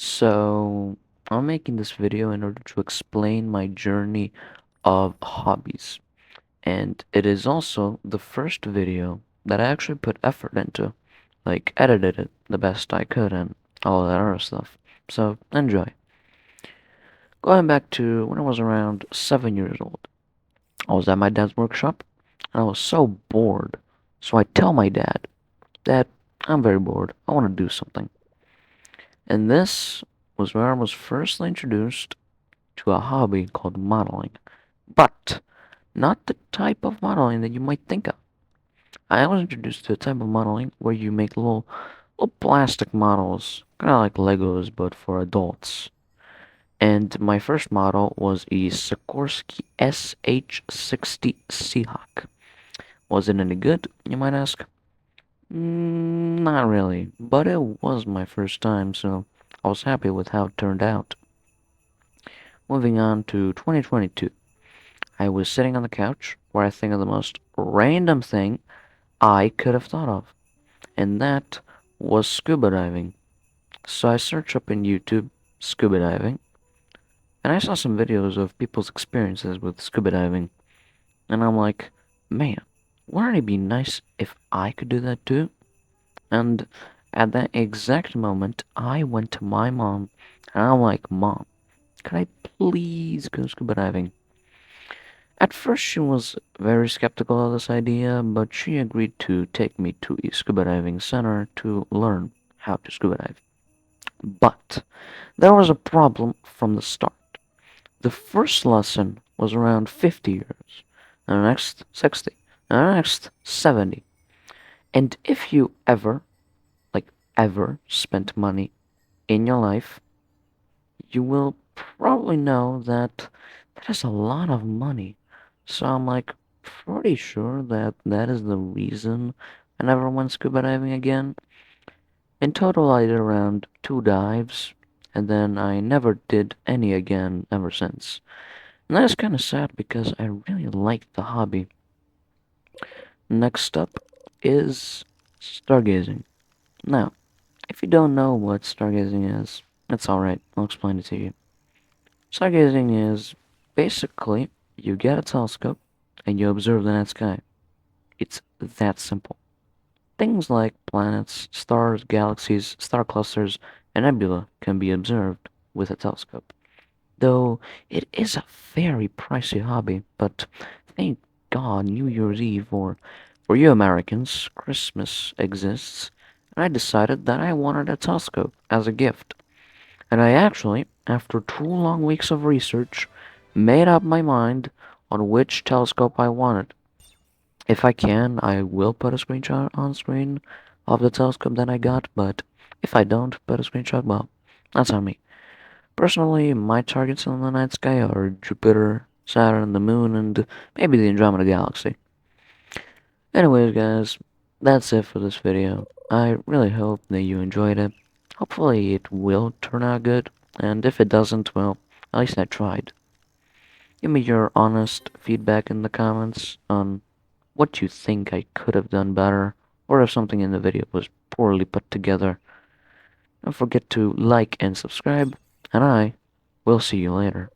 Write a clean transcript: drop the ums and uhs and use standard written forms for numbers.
So, I'm making this video in order to explain my journey of hobbies. And it is also the first video that I actually put effort into. Like, edited it the best I could and all that other stuff. So, enjoy. Going back to when I was around 7 years old, I was at my dad's workshop and I was so bored. So I tell my dad, Dad, I'm very bored. I want to do something. And this was where I was first introduced to a hobby called modeling, but not the type of modeling that you might think of. I was introduced to a type of modeling where you make little plastic models, kind of like Legos, but for adults. And my first model was a Sikorsky SH-60 Seahawk. Was it any good, you might ask? Not really, but it was my first time, so I was happy with how it turned out. Moving on to 2022. I was sitting on the couch where I think of the most random thing I could have thought of, and that was scuba diving. So I searched up in YouTube scuba diving, and I saw some videos of people's experiences with scuba diving, and I'm like, man, wouldn't it be nice if I could do that too? And at that exact moment, I went to my mom, and I'm like, Mom, could I please go scuba diving? At first, she was very skeptical of this idea, but she agreed to take me to a scuba diving center to learn how to scuba dive. But there was a problem from the start. The first lesson was around 50 euros, and the next 60, and the next 70. And if you ever, like ever, spent money in your life, you will probably know that that is a lot of money. So I'm like pretty sure that that is the reason I never went scuba diving again. In total, I did around 2 dives, and then I never did any again ever since. And that is kind of sad because I really liked the hobby. Next up is stargazing. Now, if you don't know what stargazing is, it's alright, I'll explain it to you. Stargazing is basically you get a telescope and you observe the night sky. It's that simple. Things like planets, stars, galaxies, star clusters, and nebula can be observed with a telescope. Though it is a very pricey hobby, but thank God New Year's Eve, or for you Americans, Christmas exists, and I decided that I wanted a telescope as a gift. And I actually, after 2 long weeks of research, made up my mind on which telescope I wanted. If I can, I will put a screenshot on screen of the telescope that I got, but if I don't put a screenshot, well, that's on me. Personally, my targets on the night sky are Jupiter, Saturn, the Moon, and maybe the Andromeda Galaxy. Anyways, guys, that's it for this video. I really hope that you enjoyed it. Hopefully it will turn out good, and if it doesn't, well, at least I tried. Give me your honest feedback in the comments on what you think I could have done better, or if something in the video was poorly put together. Don't forget to like and subscribe, and I will see you later.